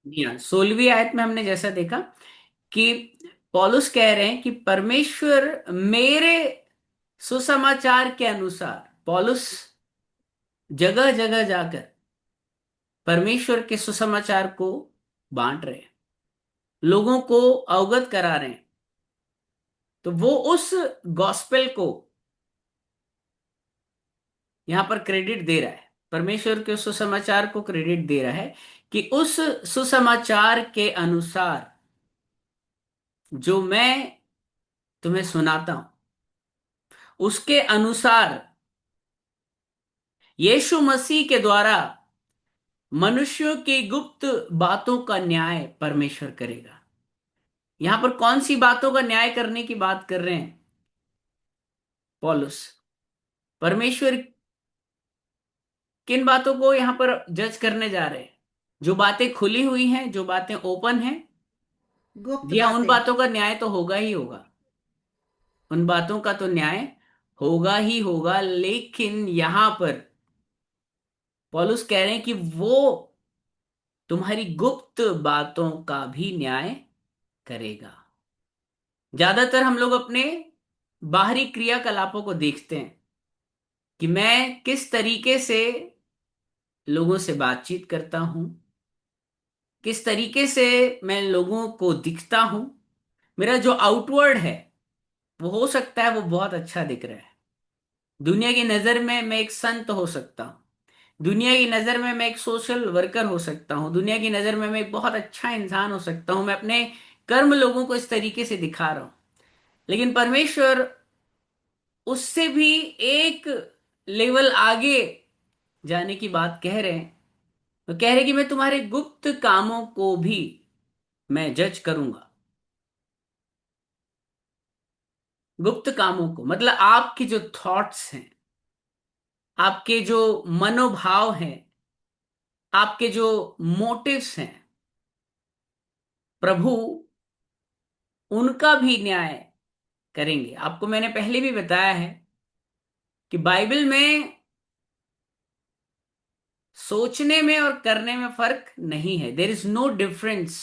जी हाँ, 16वीं आयत में हमने जैसा देखा कि पौलुस कह रहे हैं कि परमेश्वर मेरे सुसमाचार के अनुसार, पौलुस जगह जगह जाकर परमेश्वर के सुसमाचार को बांट रहे हैं, लोगों को अवगत करा रहे हैं। तो वो उस गॉस्पेल को यहां पर क्रेडिट दे रहा है, परमेश्वर के सुसमाचार को क्रेडिट दे रहा है कि उस सुसमाचार के अनुसार जो मैं तुम्हें सुनाता हूं, उसके अनुसार यीशु मसीह के द्वारा मनुष्यों की गुप्त बातों का न्याय परमेश्वर करेगा। यहां पर कौन सी बातों का न्याय करने की बात कर रहे हैं पौलुस? परमेश्वर किन बातों को यहां पर जज करने जा रहे हैं? जो बातें खुली हुई हैं, जो बातें ओपन हैं। गुप्त जी हाँ, उन बातें। बातों का न्याय तो होगा ही होगा, उन बातों का तो न्याय होगा ही होगा। लेकिन यहां पर पौलुस कह रहे हैं कि वो तुम्हारी गुप्त बातों का भी न्याय करेगा। ज्यादातर हम लोग अपने बाहरी क्रियाकलापों को देखते हैं कि मैं किस तरीके से लोगों से बातचीत करता हूं, किस तरीके से मैं लोगों को दिखता हूं। मेरा जो आउटवर्ड है वो हो सकता है वो बहुत अच्छा दिख रहा है, दुनिया की नजर में मैं एक संत हो सकता हूँ, दुनिया की नजर में मैं एक सोशल वर्कर हो सकता हूँ, दुनिया की नजर में मैं एक बहुत अच्छा इंसान हो सकता हूँ, मैं अपने कर्म लोगों को इस तरीके से दिखा रहा हूं। लेकिन परमेश्वर उससे भी एक लेवल आगे जाने की बात कह रहे हैं। तो कह रहे कि मैं तुम्हारे गुप्त कामों को भी मैं जज करूंगा। गुप्त कामों को मतलब आपकी जो थॉट्स हैं, आपके जो मनोभाव हैं, आपके जो मोटिव्स हैं, प्रभु उनका भी न्याय करेंगे। आपको मैंने पहले भी बताया है कि बाइबल में सोचने में और करने में फर्क नहीं है। There is no difference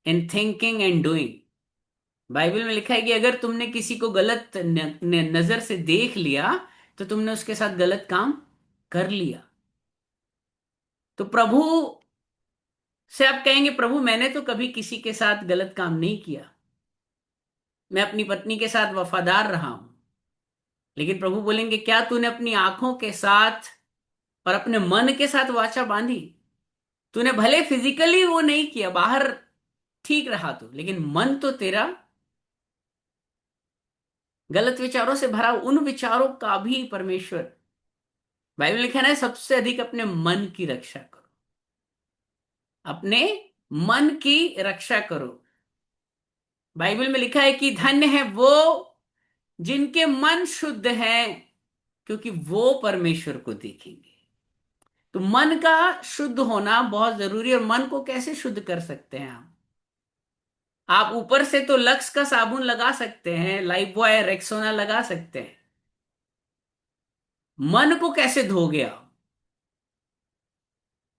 in thinking and doing. Bible में लिखा है कि अगर तुमने किसी को गलत नजर से देख लिया तो तुमने उसके साथ गलत काम कर लिया। तो प्रभु से आप कहेंगे प्रभु मैंने तो कभी किसी के साथ गलत काम नहीं किया, मैं अपनी पत्नी के साथ वफादार रहा हूं। लेकिन प्रभु बोलेंगे क्या तूने अपनी आंखों के साथ और अपने मन के साथ वाचा बांधी? तूने भले फिजिकली वो नहीं किया, बाहर ठीक रहा तू, लेकिन मन तो तेरा गलत विचारों से भरा, उन विचारों का भी परमेश्वर, बाइबल में लिखा है ना, सबसे अधिक अपने मन की रक्षा करो, अपने मन की रक्षा करो। बाइबल में लिखा है कि धन्य है वो जिनके मन शुद्ध हैं, क्योंकि वो परमेश्वर को देखेंगे। तो मन का शुद्ध होना बहुत जरूरी है। और मन को कैसे शुद्ध कर सकते हैं आप ऊपर से तो लक्स का साबुन लगा सकते हैं, लाइफ बॉय रेक्सोना लगा सकते हैं। मन को कैसे धोगे आप?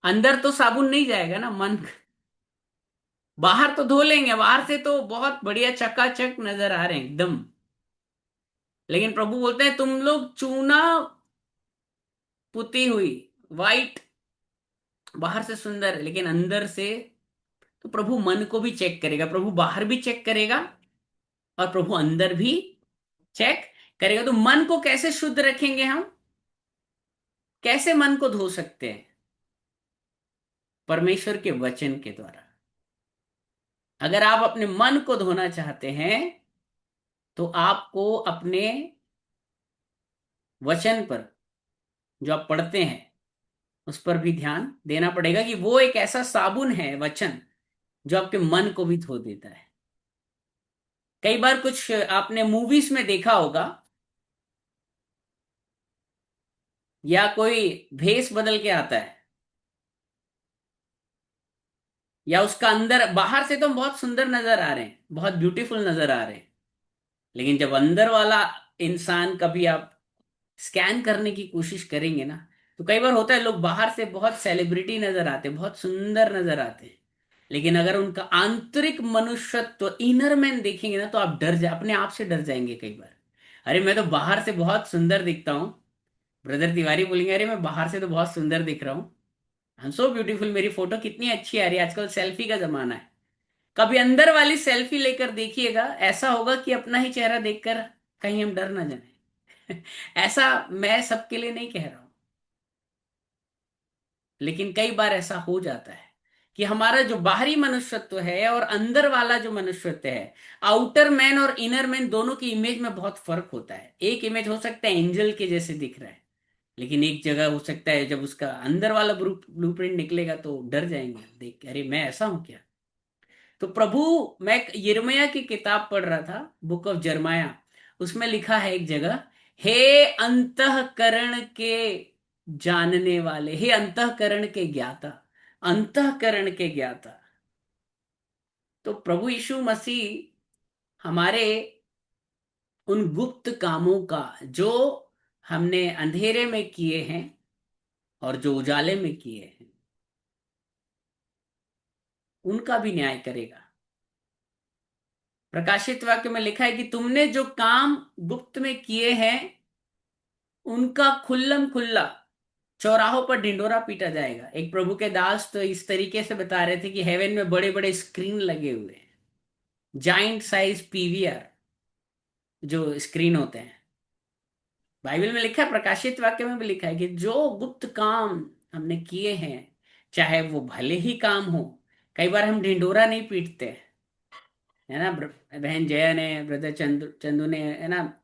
अंदर तो साबुन नहीं जाएगा ना मन। बाहर तो धो लेंगे, बाहर से तो बहुत बढ़िया चकाचक नजर आ रहे हैं एकदम। लेकिन प्रभु बोलते हैं तुम लोग चूना पुती हुई, वाइट, बाहर से सुंदर है लेकिन अंदर से। तो प्रभु मन को भी चेक करेगा, प्रभु बाहर भी चेक करेगा और प्रभु अंदर भी चेक करेगा। तो मन को कैसे शुद्ध रखेंगे हम? कैसे मन को धो सकते हैं? परमेश्वर के वचन के द्वारा। अगर आप अपने मन को धोना चाहते हैं तो आपको अपने वचन पर, जो आप पढ़ते हैं, उस पर भी ध्यान देना पड़ेगा कि वो एक ऐसा साबुन है वचन जो आपके मन को भी धो देता है। कई बार कुछ आपने मूवीज में देखा होगा, या कोई भेष बदल के आता है, या उसका अंदर, बाहर से तो हम बहुत सुंदर नजर आ रहे हैं, बहुत ब्यूटीफुल नजर आ रहे हैं, लेकिन जब अंदर वाला इंसान कभी आप स्कैन करने की कोशिश करेंगे ना, तो कई बार होता है लोग बाहर से बहुत सेलिब्रिटी नजर आते, बहुत सुंदर नजर आते हैं, लेकिन अगर उनका आंतरिक मनुष्यत्व, इनर मैन देखेंगे ना, तो आप डर जा अपने आप से डर जाएंगे कई बार। अरे मैं तो बाहर से बहुत सुंदर दिखता हूँ, ब्रदर तिवारी बोलेंगे अरे मैं बाहर से तो बहुत सुंदर दिख रहा हूँ, आई एम सो ब्यूटीफुल, मेरी फोटो कितनी अच्छी आ रही है, आजकल सेल्फी का जमाना है। कभी अंदर वाली सेल्फी लेकर देखिएगा, ऐसा होगा कि अपना ही चेहरा देखकर कहीं हम डर ना जाए। ऐसा मैं सबके लिए नहीं कह रहा हूं, लेकिन कई बार ऐसा हो जाता है कि हमारा जो बाहरी मनुष्यत्व है और अंदर वाला जो मनुष्यत्व है, आउटर मैन और इनर मैन दोनों की इमेज में बहुत फर्क होता है। एक इमेज हो सकता है एंजल के जैसे दिख रहा है, लेकिन एक जगह हो सकता है जब उसका अंदर वाला ब्लूप्रिंट निकलेगा तो डर जाएंगे देख के, अरे मैं ऐसा हूं क्या। तो प्रभु, मैं यिर्मयाह की किताब पढ़ रहा था, बुक ऑफ जर्माया, उसमें लिखा है एक जगह, हे अंतःकरण के जानने वाले, हे अंतःकरण के ज्ञाता, अंतःकरण के ज्ञाता। तो प्रभु यीशु मसीह हमारे उन गुप्त कामों का, जो हमने अंधेरे में किए हैं और जो उजाले में किए हैं, उनका भी न्याय करेगा। प्रकाशित वाक्य में लिखा है कि तुमने जो काम गुप्त में किए हैं, उनका खुल्लम खुल्ला चौराहों पर ढिंडोरा पीटा जाएगा। एक प्रभु के दास तो इस तरीके से बता रहे थे कि हेवन में बड़े बड़े स्क्रीन लगे हुए हैं, जाइंट साइज पीवीआर जो स्क्रीन होते हैं। बाइबल में लिखा है, प्रकाशित वाक्य में भी लिखा है कि जो गुप्त काम हमने किए हैं, चाहे वो भले ही काम हो, कई बार हम ढिंडोरा नहीं पीटते, है ना। बहन जया ने, ब्रदर चंदू चंदू ने, है ना,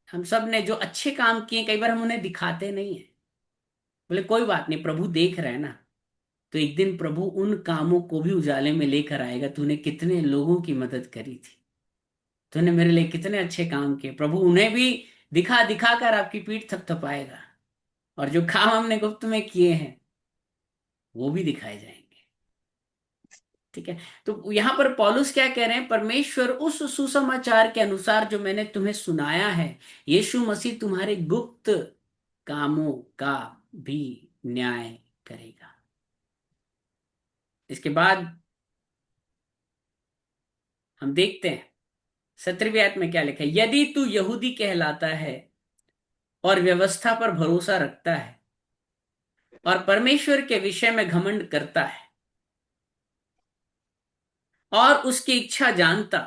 हम सब ने जो अच्छे काम किए, कई बार हम उन्हें दिखाते नहीं है। बोले कोई बात नहीं, प्रभु देख रहे हैं ना। तो एक दिन प्रभु उन कामों को भी उजाले में लेकर आएगा, तूने कितने लोगों की मदद करी थी, तूने मेरे लिए कितने अच्छे काम किए, प्रभु उन्हें भी दिखा दिखा कर आपकी पीठ थपथपाएगा। और जो काम हमने गुप्त में किए हैं वो भी दिखाए जाएंगे। ठीक है। तो यहां पर पौलुस क्या कह रहे हैं, परमेश्वर उस सुसमाचार के अनुसार जो मैंने तुम्हें सुनाया है, यीशु मसीह तुम्हारे गुप्त कामों का भी न्याय करेगा। इसके बाद हम देखते हैं 17वीं आयत में क्या लिखा है, यदि तू यहूदी कहलाता है और व्यवस्था पर भरोसा रखता है और परमेश्वर के विषय में घमंड करता है और उसकी इच्छा जानता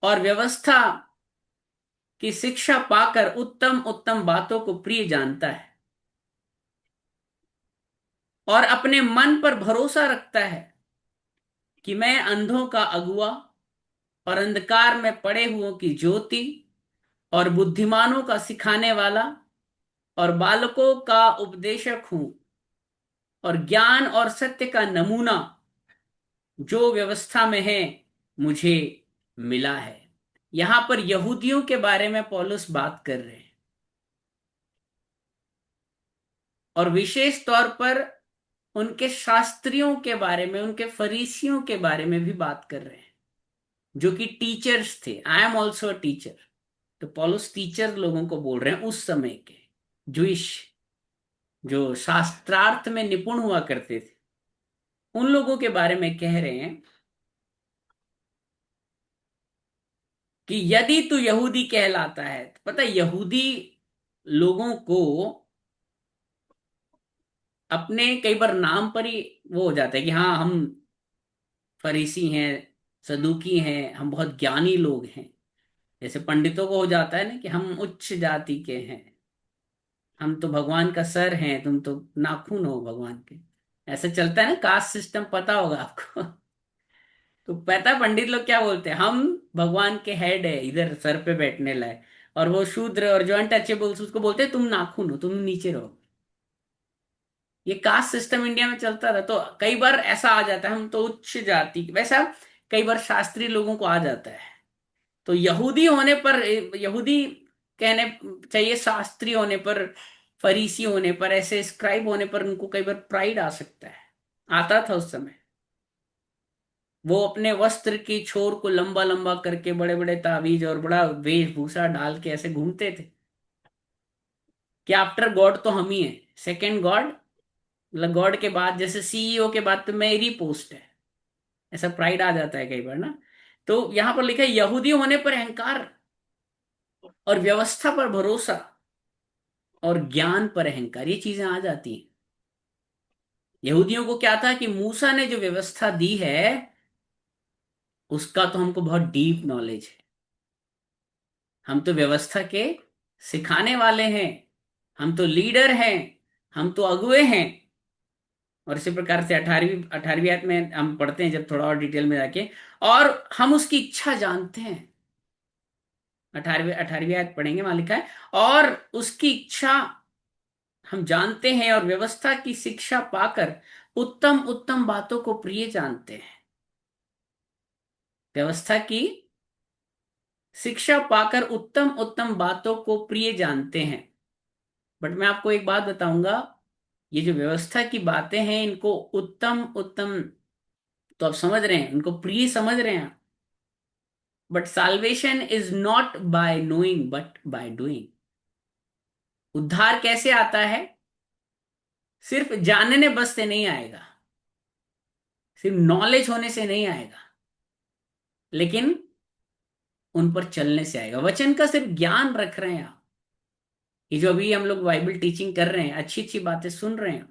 और व्यवस्था की शिक्षा पाकर उत्तम उत्तम बातों को प्रिय जानता है और अपने मन पर भरोसा रखता है कि मैं अंधों का अगुआ और अंधकार में पड़े हुओं की ज्योति और बुद्धिमानों का सिखाने वाला और बालकों का उपदेशक हूं और ज्ञान और सत्य का नमूना जो व्यवस्था में है मुझे मिला है। यहां पर यहूदियों के बारे में पौलुस बात कर रहे हैं, और विशेष तौर पर उनके शास्त्रियों के बारे में, उनके फरीसियों के बारे में भी बात कर रहे हैं, जो कि टीचर्स थे। I am also a teacher. तो पॉलुस टीचर लोगों को बोल रहे हैं, उस समय के जूइश, जो शास्त्रार्थ में निपुण हुआ करते थे, उन लोगों के बारे में कह रहे हैं कि यदि तू यहूदी कहलाता है, तो पता है यहूदी लोगों को अपने कई बार नाम पर ही वो हो जाता है कि हाँ हम फरीसी हैं, सदुकी हैं, हम बहुत ज्ञानी लोग हैं। जैसे पंडितों को हो जाता है ना कि हम उच्च जाति के हैं, हम तो भगवान का सर हैं, तुम तो नाखून हो भगवान के। ऐसे चलता है ना, कास्ट सिस्टम पता होगा आपको। तो पता है पंडित लोग क्या बोलते हैं, हम भगवान के हेड है इधर सर पे बैठने लाए, और वो शूद्र और जो अनटचेबल्स उसको बोलते हैं तुम नाखून हो, तुम नीचे रहो। ये कास्ट सिस्टम इंडिया में चलता था, तो कई बार ऐसा आ जाता है हम तो उच्च जाति वैसा, कई बार शास्त्रीय लोगों को आ जाता है। तो यहूदी होने पर, यहूदी कहने चाहिए, शास्त्री होने पर, फरीसी होने पर, ऐसे स्क्राइब होने पर उनको कई बार प्राइड आ सकता है, आता था उस समय। वो अपने वस्त्र की छोर को लंबा लंबा करके, बड़े बड़े ताबीज और बड़ा वेशभूषा डाल के ऐसे घूमते थे। कि आफ्टर गॉड तो हम ही है, सेकंड गॉड, मतलब गॉड के बाद, जैसे सीईओ के बाद तो मेरी पोस्ट है, ऐसा प्राइड आ जाता है कई बार ना। तो यहां पर लिखा है यहूदी होने पर अहंकार, और व्यवस्था पर भरोसा, और ज्ञान पर अहंकार, ये चीजें आ जाती हैं। यहूदियों को क्या था कि मूसा ने जो व्यवस्था दी है उसका तो हमको बहुत डीप नॉलेज है, हम तो व्यवस्था के सिखाने वाले हैं, हम तो लीडर हैं, हम तो अगुए हैं। और इसी प्रकार से 18वीं आयत में हम पढ़ते हैं जब थोड़ा और डिटेल में जाके, और हम उसकी इच्छा जानते हैं। 18वीं आयत पढ़ेंगे, वहां लिखा है और उसकी इच्छा हम जानते हैं, और व्यवस्था की शिक्षा पाकर उत्तम उत्तम बातों को प्रिय जानते हैं। व्यवस्था की शिक्षा पाकर उत्तम उत्तम बातों को प्रिय जानते हैं। बट मैं आपको एक बात बताऊंगा, ये जो व्यवस्था की बातें हैं इनको उत्तम उत्तम तो आप समझ रहे हैं, उनको प्रिय समझ रहे हैं, but salvation is not by knowing but by doing. उद्धार कैसे आता है? सिर्फ जानने बस से नहीं आएगा, सिर्फ नॉलेज होने से नहीं आएगा, लेकिन उन पर चलने से आएगा। वचन का सिर्फ ज्ञान रख रहे हैं आप, ये जो अभी हम लोग बाइबल टीचिंग कर रहे हैं, अच्छी अच्छी बातें सुन रहे हैं,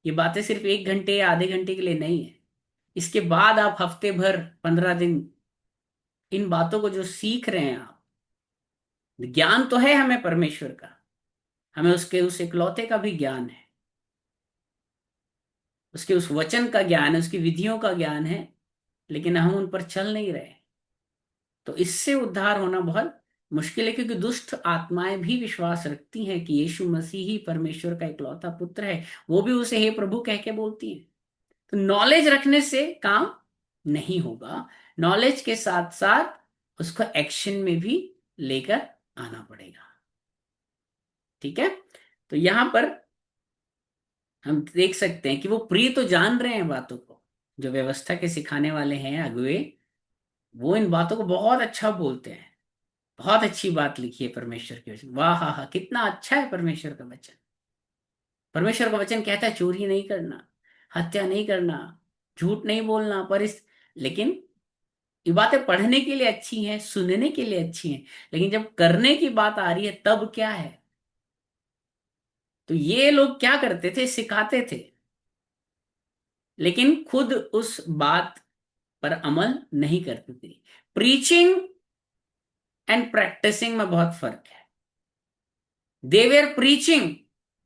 ये बातें सिर्फ 1 घंटे या आधे घंटे के लिए नहीं है। इसके बाद आप हफ्ते भर, 15 दिन इन बातों को जो सीख रहे हैं आप, ज्ञान तो है हमें परमेश्वर का, हमें उसके उस इकलौते का भी ज्ञान है, उसके उस वचन का ज्ञान है, उसकी विधियों का ज्ञान है, लेकिन हम उन पर चल नहीं रहे। तो इससे उद्धार होना बहुत मुश्किल है, क्योंकि दुष्ट आत्माएं भी विश्वास रखती हैं कि यीशु मसीह ही परमेश्वर का इकलौता पुत्र है, वो भी उसे हे प्रभु कह के बोलती हैं। तो नॉलेज रखने से काम नहीं होगा, नॉलेज के साथ साथ उसको एक्शन में भी लेकर आना पड़ेगा। ठीक है, तो यहां पर हम देख सकते हैं कि वो प्रिय तो जान रहे हैं बातों को, जो व्यवस्था के सिखाने वाले हैं अगुए, वो इन बातों को बहुत अच्छा बोलते हैं। बहुत अच्छी बात लिखी है परमेश्वर के वचन, वाह हा हा, कितना अच्छा है परमेश्वर का वचन। परमेश्वर का वचन कहता है चोरी नहीं करना, हत्या नहीं करना, झूठ नहीं बोलना, पर इस, लेकिन ये बातें पढ़ने के लिए अच्छी हैं, सुनने के लिए अच्छी हैं, लेकिन जब करने की बात आ रही है तब क्या है? तो ये लोग क्या करते थे, सिखाते थे, लेकिन खुद उस बात पर अमल नहीं करते थे। प्रीचिंग एंड प्रैक्टिसिंग में बहुत फर्क है। They were preaching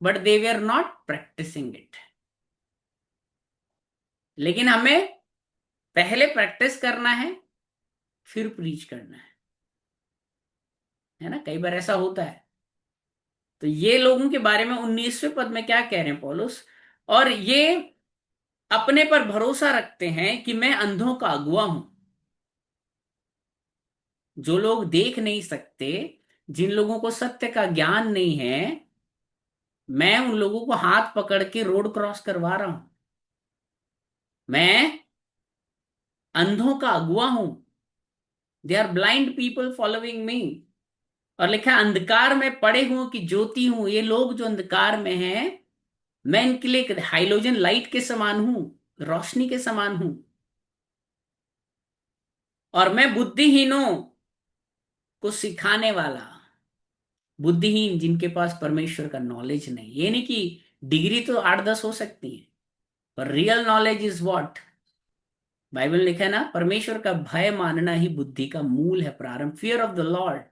but they were not practising it. लेकिन हमें पहले प्रैक्टिस करना है, फिर प्रीच करना है ना, कई बार ऐसा होता है। तो ये लोगों के बारे में 19वें पद में क्या कह रहे हैं पौलुस, और ये अपने पर भरोसा रखते हैं कि मैं अंधों का अगुआ हूं। जो लोग देख नहीं सकते, जिन लोगों को सत्य का ज्ञान नहीं है, मैं उन लोगों को हाथ पकड़ के रोड क्रॉस करवा रहा हूं। मैं अंधों का अगुआ हूं, they are blind people following me. और लिखा है अंधकार में पड़े हुओं की ज्योति हूं। ये लोग जो अंधकार में हैं, मैं इनके लिए एक हाइलोजन लाइट के समान हूं, रोशनी के समान हूं। और मैं बुद्धिहीनों को सिखाने वाला, बुद्धिहीन जिनके पास परमेश्वर का नॉलेज नहीं, ये नहीं कि डिग्री तो 8-10 हो सकती है, पर real knowledge is what, Bible लिखा है ना, परमेश्वर का भय मानना ही बुद्धि का मूल है, प्रारंभ, फियर ऑफ द लॉर्ड।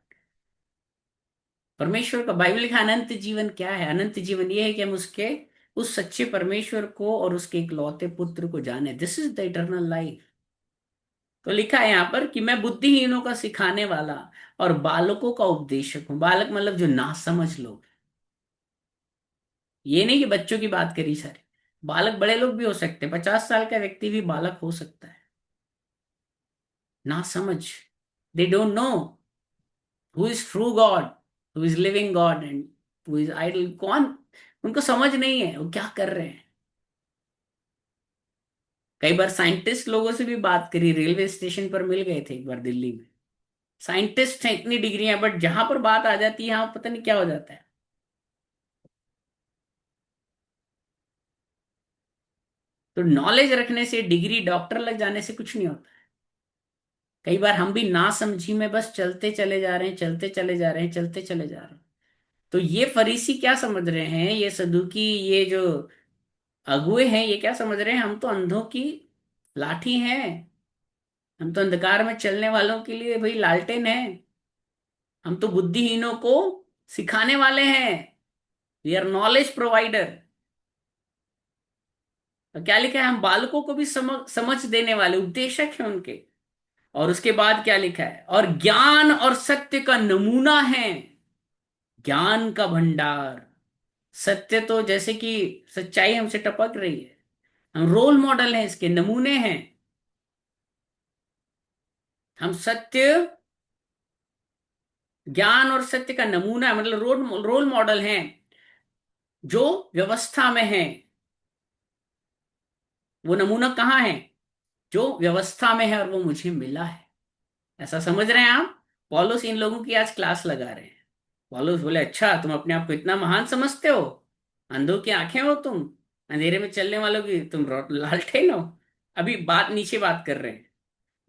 परमेश्वर का, बाइबल लिखा अनंत जीवन क्या है? अनंत जीवन ये है कि हम उसके उस सच्चे परमेश्वर को और उसके इकलौते पुत्र को जाने, this is the eternal life. तो लिखा है यहां पर कि मैं बुद्धिहीनों का सिखाने वाला और बालकों का उपदेशक हूं। बालक मतलब जो ना समझ लोग, ये नहीं कि बच्चों की बात करी सर, बालक बड़े लोग भी हो सकते हैं, 50 साल का व्यक्ति भी बालक हो सकता है। ना समझ, they don't know who is true God, who is living God and who is idol, कौन, उनको समझ नहीं है वो क्या कर रहे हैं। कई बार साइंटिस्ट लोगों से भी बात करी, रेलवे स्टेशन पर मिल गए थे एक बार दिल्ली में, साइंटिस्ट हैं, इतनी डिग्री है, बट जहां पर बात आ जाती है यहाँ पता नहीं क्या हो जाता है। तो नॉलेज रखने से, डिग्री डॉक्टर लग जाने से कुछ नहीं होता। कई बार हम भी ना समझी में बस चलते चले जा रहे हैं, चलते चले जा रहे हैं, चलते चले जा रहे हैं। तो ये फरीसी क्या समझ रहे हैं, ये सदुकी, ये जो अगुए हैं, ये क्या समझ रहे हैं, हम तो अंधों की लाठी हैं। हम तो अंधकार में चलने वालों के लिए भाई लालटेन हैं। हम तो बुद्धिहीनों को सिखाने वाले हैं। We are knowledge provider. तो क्या लिखा है, हम बालकों को भी समझ देने वाले उपदेशक हैं उनके। और उसके बाद क्या लिखा है, और ज्ञान और सत्य का नमूना है। ज्ञान का भंडार। सत्य तो जैसे कि सच्चाई हमसे टपक रही है, हम रोल मॉडल हैं, इसके नमूने हैं। हम सत्य, ज्ञान और सत्य का नमूना है, मतलब रोल रोल मॉडल हैं जो व्यवस्था में है। वो नमूना कहाँ है, जो व्यवस्था में है, और वो मुझे मिला है। ऐसा समझ रहे हैं आप। पौलुस इन लोगों की आज क्लास लगा रहे हैं। पौलुस बोले, अच्छा तुम अपने आप को इतना महान समझते हो, अंधों की आंखें हो तुम, अंधेरे में चलने वालों की तुम लालटेन हो। अभी बात नीचे बात कर रहे हैं।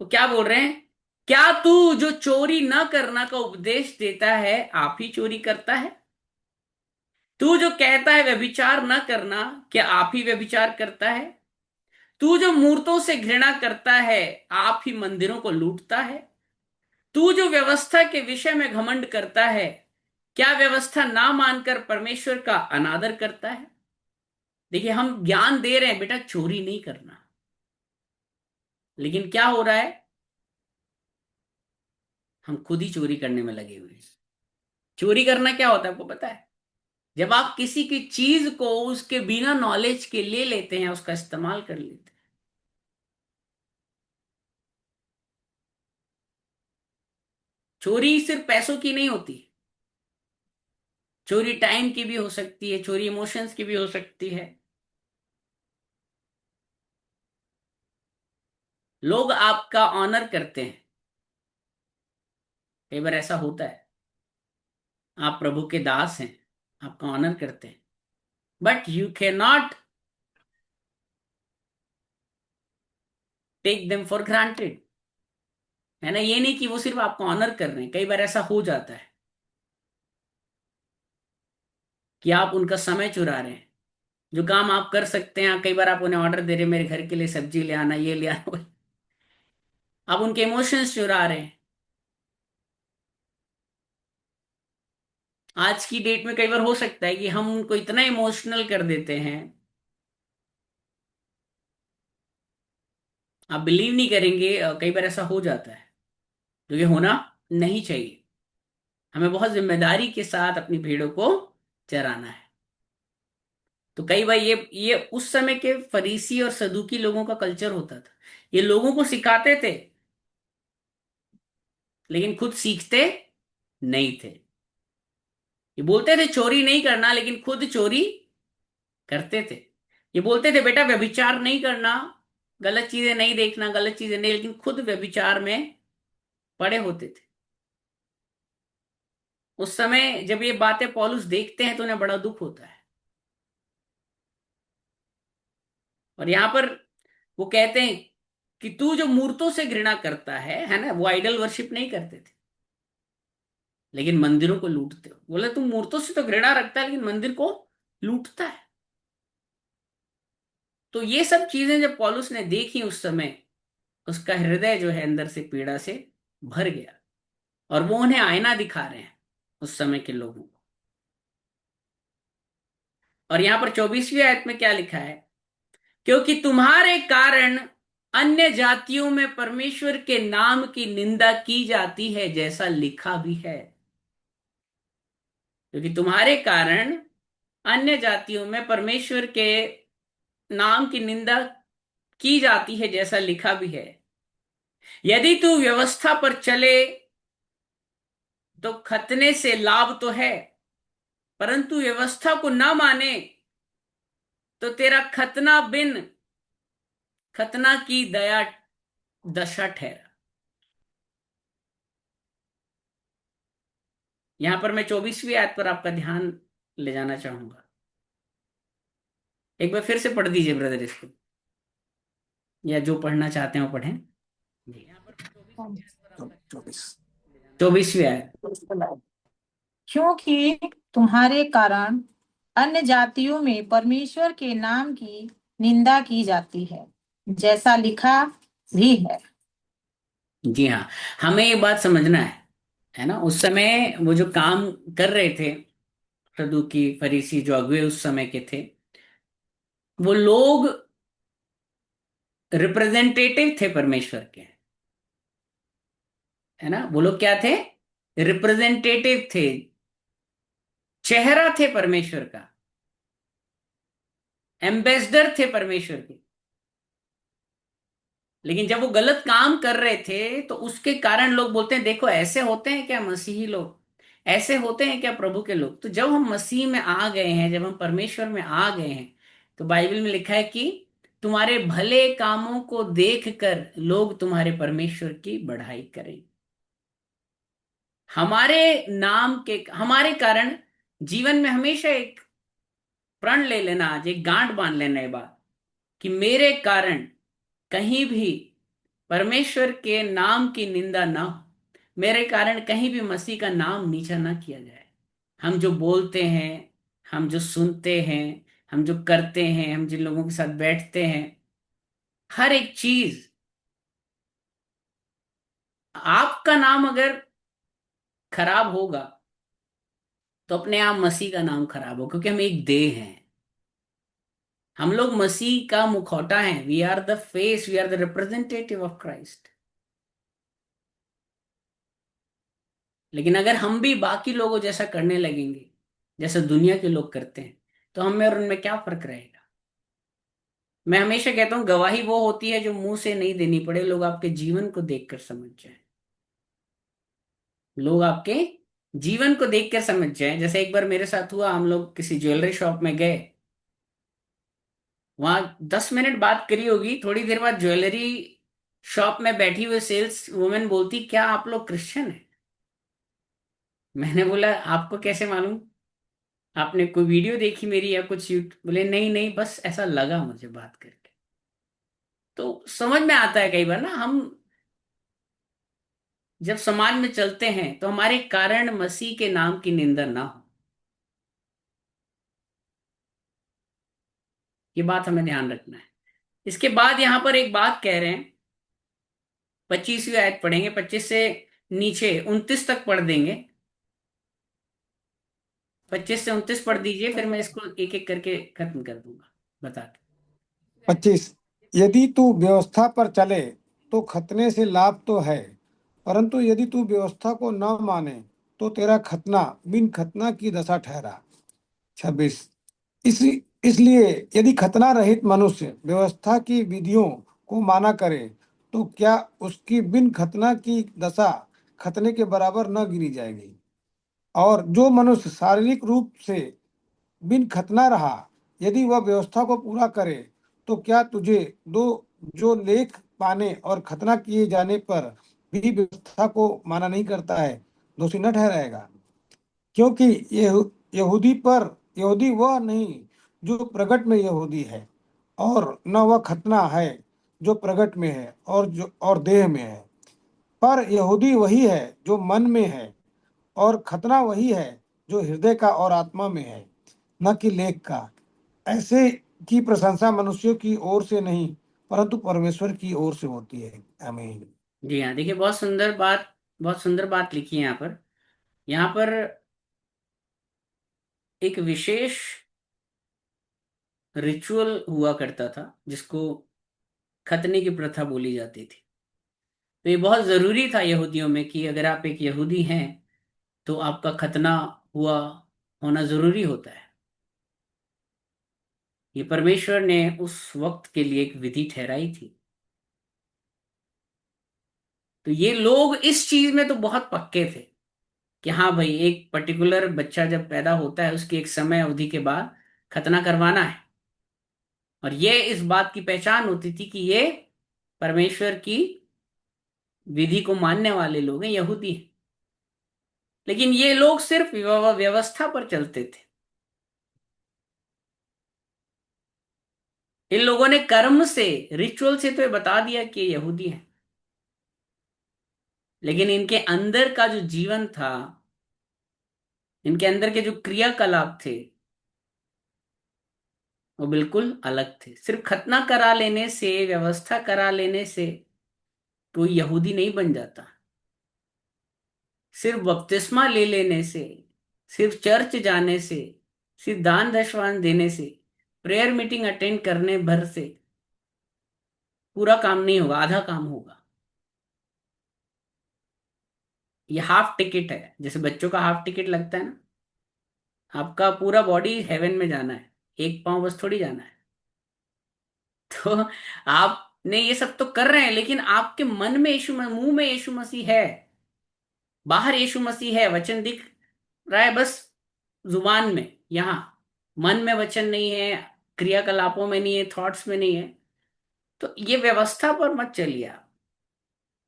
तो क्या बोल रहे हैं, क्या तू जो चोरी न करना का उपदेश देता है आप ही चोरी करता है? तू जो कहता है व्यभिचार न करना, क्या आप ही व्यभिचार करता है? तू जो मूर्तों से घृणा करता है, आप ही मंदिरों को लूटता है? तू जो व्यवस्था के विषय में घमंड करता है, क्या व्यवस्था ना मानकर परमेश्वर का अनादर करता है? देखिए, हम ज्ञान दे रहे हैं बेटा चोरी नहीं करना, लेकिन क्या हो रहा है, हम खुद ही चोरी करने में लगे हुए हैं। चोरी करना क्या होता है आपको पता है? जब आप किसी की चीज को उसके बिना नॉलेज के ले लेते हैं, उसका इस्तेमाल कर लेते हैं। चोरी सिर्फ पैसों की नहीं होती, चोरी टाइम की भी हो सकती है, चोरी इमोशंस की भी हो सकती है। लोग आपका ऑनर करते हैं। कई बार ऐसा होता है, आप प्रभु के दास हैं, आपका ऑनर करते हैं, but you can not take them for granted. है ना, ये नहीं कि वो सिर्फ आपको ऑनर कर रहे हैं, कई बार ऐसा हो जाता है कि आप उनका समय चुरा रहे हैं। जो काम आप कर सकते हैं, कई बार आप उन्हें ऑर्डर दे रहे हैं, मेरे घर के लिए सब्जी ले आना, ये ले आना। आप उनके इमोशंस चुरा रहे हैं। आज की डेट में कई बार हो सकता है कि हम उनको इतना इमोशनल कर देते हैं, आप बिलीव नहीं करेंगे, कई बार ऐसा हो जाता है, जो कि होना नहीं चाहिए। हमें बहुत जिम्मेदारी के साथ अपनी भेड़ों को चराना है। तो कई बार ये उस समय के फरीसी और सदूकी लोगों का कल्चर होता था। ये लोगों को सिखाते थे, लेकिन खुद सीखते नहीं थे। ये बोलते थे चोरी नहीं करना, लेकिन खुद चोरी करते थे। ये बोलते थे बेटा व्यभिचार नहीं करना, गलत चीजें नहीं देखना, गलत चीजें नहीं, लेकिन खुद व्यभिचार में पड़े होते थे। उस समय जब ये बातें पौलुस देखते हैं तो उन्हें बड़ा दुख होता है। और यहां पर वो कहते हैं कि तू जो मूर्तों से घृणा करता है ना, वो आइडल वर्शिप नहीं करते थे, लेकिन मंदिरों को लूटते हो। बोले तू मूर्तों से तो घृणा रखता है, लेकिन मंदिर को लूटता है। तो ये सब चीजें जब पौलुस ने देखी उस समय, उसका हृदय जो है अंदर से पीड़ा से भर गया। और वो उन्हें आईना दिखा रहे हैं उस समय के लोगों को। और यहां पर 24वीं आयत में क्या लिखा है, क्योंकि तुम्हारे कारण अन्य जातियों में परमेश्वर के नाम की निंदा की जाती है, जैसा लिखा भी है। क्योंकि तुम्हारे कारण अन्य जातियों में परमेश्वर के नाम की निंदा की जाती है, जैसा लिखा भी है। यदि तू व्यवस्था पर चले तो खतने से लाभ तो है, परंतु व्यवस्था को न माने तो तेरा खतना बिन खतना की दया दशा ठहरा। यहां पर मैं 24वीं आयत पर आपका ध्यान ले जाना चाहूंगा। एक बार फिर से पढ़ दीजिए ब्रदर इसको। या जो पढ़ना चाहते हैं वो पढ़ें। जी, यहाँ पर 24। 24वीं आयत। क्योंकि तुम्हारे कारण अन्य जातियों में परमेश्वर के नाम की निंदा की जाती है, जैसा लिखा भी है। जी हाँ, हमें ये बात समझना है ना। उस समय वो जो काम कर रहे थे, सदूकी फरीसी जो अगुए उस समय के थे, वो लोग रिप्रेजेंटेटिव थे परमेश्वर के, है ना। वो लोग क्या थे? रिप्रेजेंटेटिव थे, चेहरा थे परमेश्वर का, एम्बेसडर थे परमेश्वर के। लेकिन जब वो गलत काम कर रहे थे तो उसके कारण लोग बोलते हैं, देखो ऐसे होते हैं क्या मसीही लोग, ऐसे होते हैं क्या प्रभु के लोग। तो जब हम मसीह में आ गए हैं, जब हम परमेश्वर में आ गए हैं, तो बाइबल में लिखा है कि तुम्हारे भले कामों को देखकर लोग तुम्हारे परमेश्वर की बढ़ाई करें। हमारे नाम के, हमारे कारण जीवन में हमेशा एक प्रण ले लेना, आज एक गांठ बांध लेना ये बात, कि मेरे कारण कहीं भी परमेश्वर के नाम की निंदा ना हो, मेरे कारण कहीं भी मसीह का नाम नीचा ना किया जाए। हम जो बोलते हैं, हम जो सुनते हैं, हम जो करते हैं, हम जिन लोगों के साथ बैठते हैं, हर एक चीज, आपका नाम अगर खराब होगा तो अपने आप मसीह का नाम खराब हो, क्योंकि हम एक देह हैं। हम लोग मसीह का मुखौटा हैं। We are the face, we are the representative of Christ. लेकिन अगर हम भी बाकी लोगों जैसा करने लगेंगे, जैसा दुनिया के लोग करते हैं, तो हम में और उनमें क्या फर्क रहेगा। मैं हमेशा कहता हूं, गवाही वो होती है जो मुंह से नहीं देनी पड़े, लोग आपके जीवन को देखकर समझ जाएं। लोग आपके जीवन को देखकर समझ जाएं। जैसे एक बार मेरे साथ हुआ, हम लोग किसी ज्वेलरी शॉप में गए, वहां 10 मिनट बात करी होगी, थोड़ी देर बाद ज्वेलरी शॉप में बैठी हुई सेल्स वुमेन बोलती, क्या आप लोग क्रिश्चियन हैं? मैंने बोला, आपको कैसे मालूम? आपने कोई वीडियो देखी मेरी या कुछ बोले, नहीं नहीं, बस ऐसा लगा मुझे बात करके। तो समझ में आता है कई बार ना, हम जब समाज में चलते हैं तो हमारे कारण मसीह के नाम की निंदा ना हो, ये बात हमें ध्यान रखना है। इसके बाद यहां पर एक बात कह रहे हैं, 25वीं आयत पढ़ेंगे, 25 से नीचे 29 तक पढ़ देंगे। 25 से 29 पढ़ दीजिए, फिर मैं इसको एक एक करके खत्म कर दूंगा बता के। 25। यदि तू व्यवस्था पर चले तो खतने से लाभ तो है, परंतु यदि तू व्यवस्था को न माने तो तेरा खतना बिन खतना की दशा ठहरा। 26। इस इसलिए यदि खतना रहित मनुष्य व्यवस्था की विधियों को माना करे तो क्या उसकी बिन खतना की दशा खतने के बराबर न गिनी जाएगी। और जो मनुष्य शारीरिक रूप से बिन खतना रहा, यदि वह व्यवस्था को पूरा करे तो क्या तुझे दो जो लेख पाने और खतना किए जाने पर भी व्यवस्था को माना नहीं करता है, दोषी न ठहराएगा। क्योंकि यहूदी वह नहीं जो प्रगट में यहूदी है, और न वह खतना है जो प्रगट में है और देह में है, पर यहूदी वही है जो मन में है, और खतना वही है जो हृदय का और आत्मा में है, न कि लेख का। ऐसे की प्रशंसा मनुष्यों की ओर से नहीं, परंतु परमेश्वर की ओर से होती है। आमीन। जी हाँ, देखिए बहुत सुंदर बात, बहुत सुंदर बात लिखी है यहाँ पर। यहाँ पर एक विशेष रिचुअल हुआ करता था जिसको खतने की प्रथा बोली जाती थी। तो ये बहुत जरूरी था यहूदियों में कि अगर आप एक यहूदी हैं तो आपका खतना हुआ होना जरूरी होता है। ये परमेश्वर ने उस वक्त के लिए एक विधि ठहराई थी। तो ये लोग इस चीज में तो बहुत पक्के थे कि हाँ भाई, एक पर्टिकुलर बच्चा जब पैदा होता है उसकी एक समय अवधि के बाद खतना करवाना है। और ये इस बात की पहचान होती थी कि ये परमेश्वर की विधि को मानने वाले लोग हैं, यहूदी हैं। लेकिन ये लोग सिर्फ व्यवस्था पर चलते थे। इन लोगों ने कर्म से, रिचुअल से तो ये बता दिया कि ये यहूदी हैं, लेकिन इनके अंदर का जो जीवन था, इनके अंदर के जो क्रियाकलाप थे, वो बिल्कुल अलग थे। सिर्फ खतना करा लेने से, व्यवस्था करा लेने से कोई यहूदी नहीं बन जाता। सिर्फ बपतिस्मा ले लेने से, सिर्फ चर्च जाने से, सिर्फ दान दशवान देने से, प्रेयर मीटिंग अटेंड करने भर से पूरा काम नहीं होगा, आधा काम होगा। ये हाफ टिकट है, जैसे बच्चों का हाफ टिकट लगता है ना। आपका पूरा बॉडी हेवन में जाना है, एक पांव बस थोड़ी जाना है। तो आपने ये सब तो कर रहे हैं, लेकिन आपके मन में मुंह में यीशु मसीह है, बाहर यीशु मसीह है, वचन दिख रहा है बस जुबान में, यहाँ मन में वचन नहीं है, क्रियाकलापों में नहीं है, थॉट्स में नहीं है। तो ये व्यवस्था पर मत चलिए आप।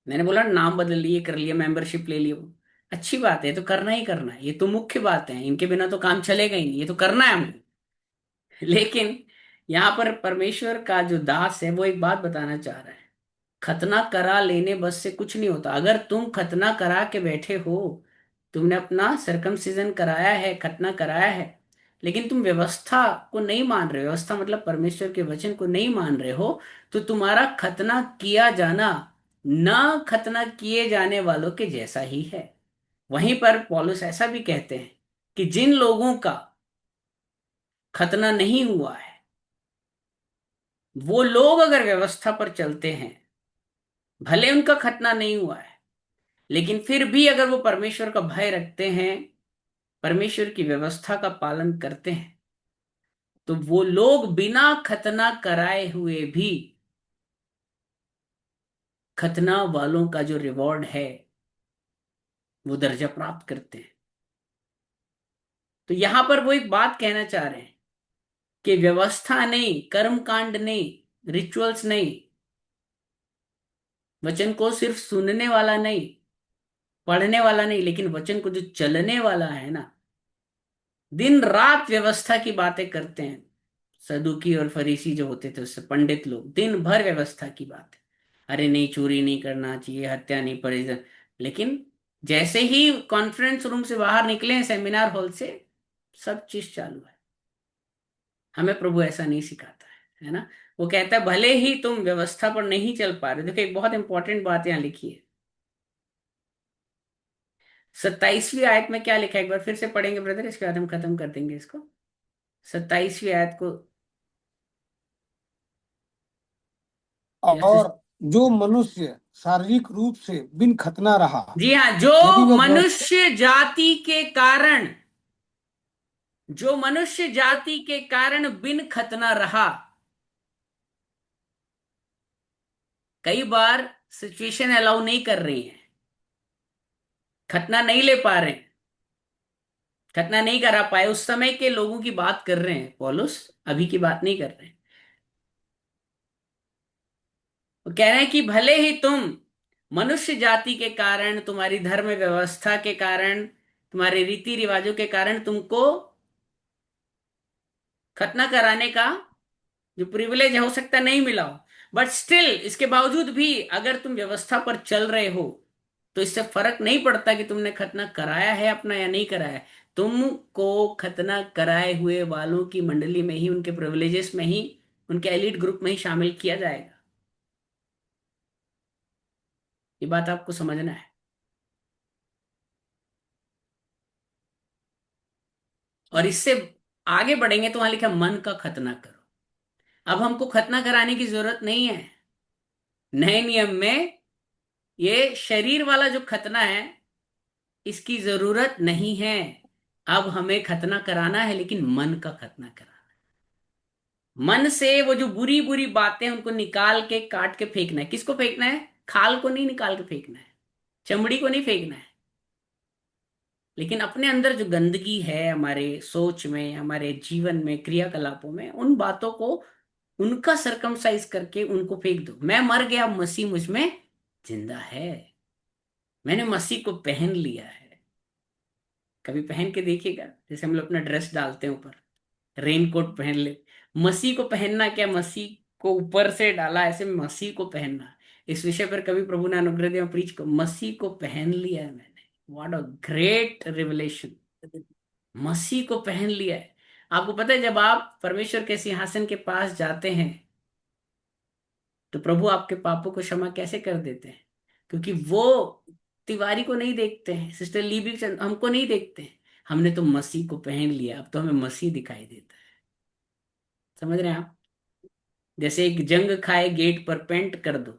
मैंने बोला नाम बदल लिए, कर लिया, मेंबरशिप ले लियो, अच्छी बात है, ये तो करना ही करना है, ये तो मुख्य बात है, इनके बिना तो काम चलेगा ही नहीं, ये तो करना है हमें। लेकिन यहाँ पर परमेश्वर का जो दास है वो एक बात बताना चाह रहा है, खतना करा लेने बस से कुछ नहीं होता। अगर तुम खतना करा के बैठे हो, तुमने अपना सरकमसिजन कराया है, खतना कराया है, लेकिन तुम व्यवस्था को नहीं मान रहे हो, व्यवस्था मतलब परमेश्वर के वचन को नहीं मान रहे हो, तो तुम्हारा खतना किया जाना न खतना किए जाने वालों के जैसा ही है। वहीं पर पौलुस ऐसा भी कहते हैं कि जिन लोगों का खतना नहीं हुआ है, वो लोग अगर व्यवस्था पर चलते हैं, भले उनका खतना नहीं हुआ है, लेकिन फिर भी अगर वो परमेश्वर का भय रखते हैं, परमेश्वर की व्यवस्था का पालन करते हैं, तो वो लोग बिना खतना कराए हुए भी खतना वालों का जो रिवॉर्ड है वो दर्जा प्राप्त करते हैं। तो यहां पर वो एक बात कहना चाह रहे हैं कि व्यवस्था नहीं, कर्म कांड नहीं, रिचुअल्स नहीं, वचन को सिर्फ सुनने वाला नहीं, पढ़ने वाला नहीं, लेकिन वचन को जो चलने वाला है ना, दिन रात व्यवस्था की बातें करते हैं। सदुकी और फरीसी जो होते थे, उससे पंडित लोग दिन भर व्यवस्था की बात है, अरे नहीं चोरी नहीं करना चाहिए, हत्या नहीं, परिजन। लेकिन जैसे ही कॉन्फ्रेंस रूम से बाहर निकले, सेमिनार हॉल से, सब चीज चालू है। हमें प्रभु ऐसा नहीं सिखाता है ना। वो कहता है भले ही तुम व्यवस्था पर नहीं चल पा रहे, देखो एक बहुत इंपॉर्टेंट बात यहाँ लिखी है। 27वीं आयत में क्या लिखा है, एक बार फिर से पढ़ेंगे ब्रदर, इसके बाद हम खत्म कर देंगे इसको। 27वीं आयत को। और जो मनुष्य शारीरिक रूप से बिन खतना रहा, जी हाँ, जो यदि वह व्यवस्था मनुष्य जाति के कारण, जो मनुष्य जाति के कारण बिन खतना रहा। कई बार सिचुएशन अलाउ नहीं कर रही है, खतना नहीं ले पा रहे हैं, खतना नहीं करा पाए, उस समय के लोगों की बात कर रहे हैं पौलुस, अभी की बात नहीं कर रहे हैं। वो कह रहे हैं कि भले ही तुम मनुष्य जाति के कारण, तुम्हारी धर्म व्यवस्था के कारण, तुम्हारे रीति रिवाजों के कारण तुमको खतना कराने का जो प्रिविलेज है हो सकता है नहीं मिला हो, बट स्टिल इसके बावजूद भी अगर तुम व्यवस्था पर चल रहे हो, तो इससे फर्क नहीं पड़ता कि तुमने खतना कराया है अपना या नहीं कराया है। तुमको खतना कराए हुए वालों की मंडली में ही, उनके प्रिविलेजेस में ही, उनके एलिट ग्रुप में ही शामिल किया जाएगा। ये बात आपको समझना है। और इससे आगे बढ़ेंगे तो वहां लिखा मन का खतना करो। अब हमको खतना कराने की जरूरत नहीं है। नए नियम में ये शरीर वाला जो खतना है, इसकी जरूरत नहीं है। अब हमें खतना कराना है, लेकिन मन का खतना कराना। मन से वो जो बुरी बुरी बातें हैं, उनको निकाल के काट के फेंकना है। किसको फेंकना है? खाल को नहीं निकाल के फेंकना है, चमड़ी को नहीं फेंकना है, लेकिन अपने अंदर जो गंदगी है, हमारे सोच में, हमारे जीवन में, क्रियाकलापों में, उन बातों को, उनका सरकमसाइज करके उनको फेंक दो। मैं मर गया, मसीह मुझ में जिंदा है, मैंने मसीह को पहन लिया है। कभी पहन के देखिएगा, जैसे हम लोग अपना ड्रेस डालते हैं ऊपर, रेन कोट पहन ले, मसीह को पहनना क्या, मसीह को ऊपर से डाला ऐसे मसीह को पहनना। इस विषय पर कभी प्रभु ने अनुग्रह दिया, प्रीच को मसीह को पहन लिया है मैंने। व्हाट अ ग्रेट रिवलेशन, मसीह को पहन लिया है। आपको पता है जब आप परमेश्वर के सिंहासन के पास जाते हैं तो प्रभु आपके पापों को क्षमा कैसे कर देते हैं? क्योंकि वो तिवारी को नहीं देखते हैं, सिस्टर लीबी हमको नहीं देखते हैं, हमने तो मसीह को पहन लिया, अब तो हमें मसीह दिखाई देता है। समझ रहे हैं आप? जैसे एक जंग खाए गेट पर पेंट कर दो,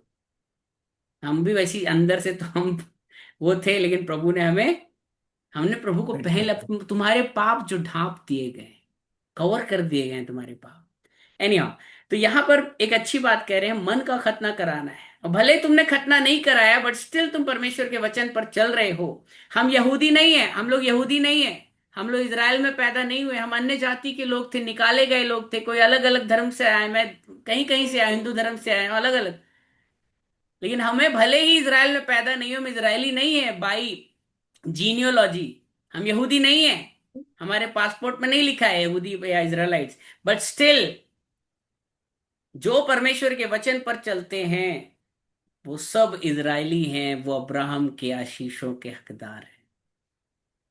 हम भी वैसी अंदर से तो हम वो थे, लेकिन प्रभु ने हमें, हमने प्रभु को पहन लिया। तुम्हारे पाप जो ढांप दिए गए, कवर कर दिए गए हैं तुम्हारे पाप। एनीहाउ, तो यहां पर एक अच्छी बात कह रहे हैं, मन का खतना कराना है। और भले तुमने खतना नहीं कराया, बट स्टिल तुम परमेश्वर के वचन पर चल रहे हो। हम यहूदी नहीं है, हम लोग यहूदी नहीं है, हम लोग इज़राइल में पैदा नहीं हुए, हम अन्य जाति के लोग थे, निकाले गए लोग थे, कोई अलग अलग धर्म से आए, मैं कहीं कहीं से आया, हिंदू धर्म से आया, अलग अलग। लेकिन हमें भले ही इज़राइल में पैदा नहीं हो, हम इज़राइली नहीं है बाई जीनियोलॉजी, हम यहूदी नहीं है, हमारे पासपोर्ट में नहीं लिखा है यहूदी या इज़राइलाइट्स, बट स्टिल जो परमेश्वर के वचन पर चलते हैं वो सब इजरायली हैं, वो अब्राहम के आशीषों के हकदार हैं।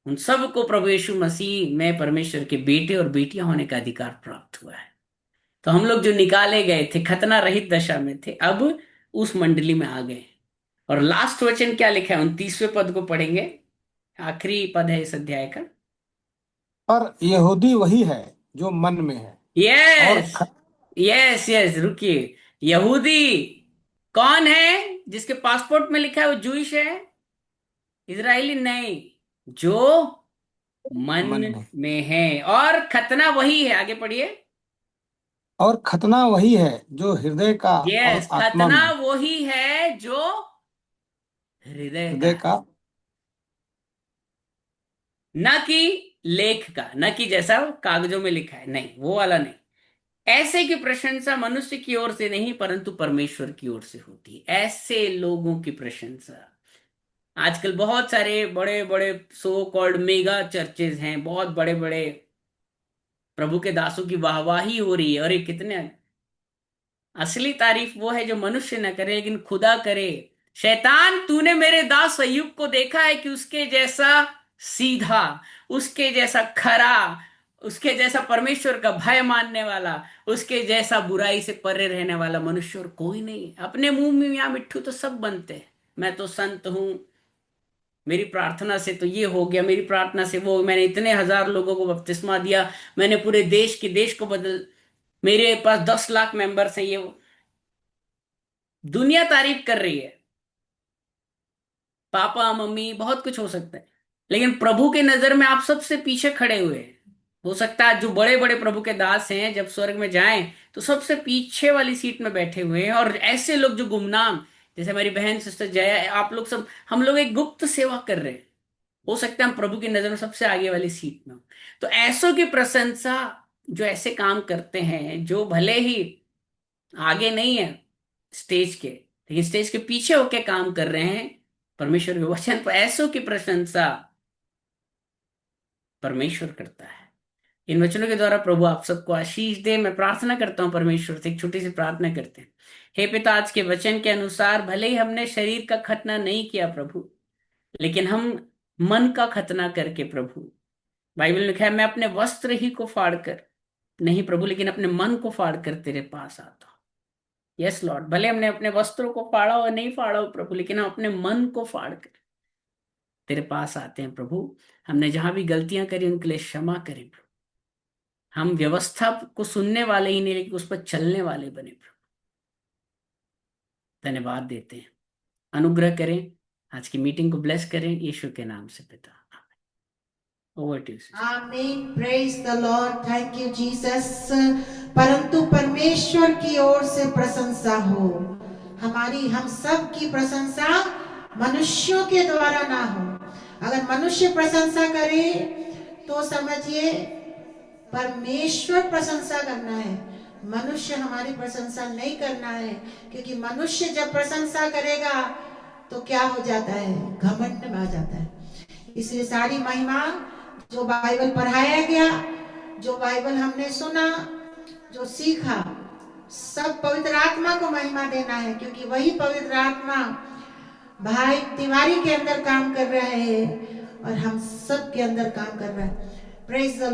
उन सबको प्रभु यीशु मसीह में परमेश्वर के बेटे और बेटियां होने का अधिकार प्राप्त हुआ है। तो हम लोग जो निकाले गए थे, खतना रहित दशा में थे, अब उस मंडली में आ गए। और लास्ट वचन क्या लिखा है, 29वें पद को पढ़ेंगे, आखिरी पद है इस अध्याय का। पर यहूदी वही है जो मन में है, और यस, यस, यस, रुकिए। यहूदी कौन है? जिसके पासपोर्ट में लिखा है वो जूइश है, इजरायली नहीं, जो मन मन में, में है। और खतना वही है, आगे पढ़िए। और खतना वही है जो हृदय का और यस, आत्मा खतना में, वही है जो हृदय का हृदय है, का। न कि लेख का, न कि जैसा वो कागजों में लिखा है, नहीं, वो वाला नहीं। ऐसे की प्रशंसा मनुष्य की ओर से नहीं परंतु परमेश्वर की ओर से होती है, ऐसे लोगों की प्रशंसा। आजकल बहुत सारे बड़े बड़े सो कॉल्ड मेगा चर्चेज हैं, बहुत बड़े बड़े प्रभु के दासों की वाहवाही हो रही है, और ये कितने, असली तारीफ वो है जो मनुष्य न करे लेकिन खुदा करे। शैतान, तूने मेरे दास अय्यूब को देखा है कि उसके जैसा सीधा, उसके जैसा खरा, उसके जैसा परमेश्वर का भय मानने वाला, उसके जैसा बुराई से परे रहने वाला मनुष्य और कोई नहीं। अपने मुंह में यहाँ मिट्ठू तो सब बनते हैं, मैं तो संत हूं, मेरी प्रार्थना से तो ये हो गया, मेरी प्रार्थना से वो, मैंने इतने हजार लोगों को बपतिस्मा दिया, मैंने पूरे देश को बदल, मेरे पास 10 लाख मेंबर्स हैं, ये वो। दुनिया तारीफ कर रही है, पापा मम्मी बहुत कुछ हो सकता है, लेकिन प्रभु के नजर में आप सबसे पीछे खड़े हुए हैं। हो सकता है जो बड़े बड़े प्रभु के दास हैं जब स्वर्ग में जाएं तो सबसे पीछे वाली सीट में बैठे हुए हैं, और ऐसे लोग जो गुमनाम, जैसे हमारी बहन सिस्टर जया, आप लोग सब, हम लोग एक गुप्त सेवा कर रहे हैं। हो सकता है हम प्रभु की नजर में सबसे आगे वाली सीट में हो। तो ऐसों की प्रशंसा, जो ऐसे काम करते हैं, जो भले ही आगे नहीं है स्टेज के, लेकिन स्टेज के पीछे होके काम कर रहे हैं परमेश्वर के वचन पर, ऐसों की प्रशंसा परमेश्वर करता है। इन वचनों के द्वारा प्रभु आप सबको आशीष दे। मैं प्रार्थना करता हूं परमेश्वर से, एक छोटी सी प्रार्थना करते हैं। हे पिता, आज के वचन के अनुसार भले ही हमने शरीर का खतना नहीं किया प्रभु, लेकिन हम मन का खतना करके प्रभु, बाइबल में लिखा है, मैं अपने वस्त्र ही को फाड़ कर नहीं प्रभु, लेकिन अपने मन को फाड़ कर तेरे पास आता हूं। यस लॉर्ड, भले हमने अपने वस्त्रों को फाड़ा हो नहीं फाड़ा हो प्रभु, लेकिन हम अपने मन को फाड़ कर तेरे पास आते हैं प्रभु। हमने जहां भी गलतियां करी उनके लिए क्षमा करें प्रभु। हम व्यवस्था को सुनने वाले ही नहीं, लेकिन उस पर चलने वाले बने प्रभु। धन्यवाद देते हैं, अनुग्रह करें, आज की मीटिंग को ब्लेस करें, यीशु के नाम से पिता। Over to you. आमीन, praise the lord, thank you Jesus. परंतु परमेश्वर की ओर से प्रशंसा हो, हमारी हम सब की प्रशंसा मनुष्यों के द्वारा ना हो। अगर मनुष्य प्रशंसा करे तो समझिए परमेश्वर प्रशंसा करना है, मनुष्य हमारी प्रशंसा नहीं करना है। क्योंकि मनुष्य जब प्रशंसा करेगा तो क्या हो जाता है, घमंड में आ जाता है। इसलिए सारी महिमा जो बाइबल पढ़ाया गया, जो बाइबल हमने सुना, जो सीखा, सब पवित्र आत्मा को महिमा देना है, क्योंकि वही पवित्र आत्मा भाई तिवारी के अंदर काम कर रहे हैं और हम सब के अंदर काम कर रहा है। Praise the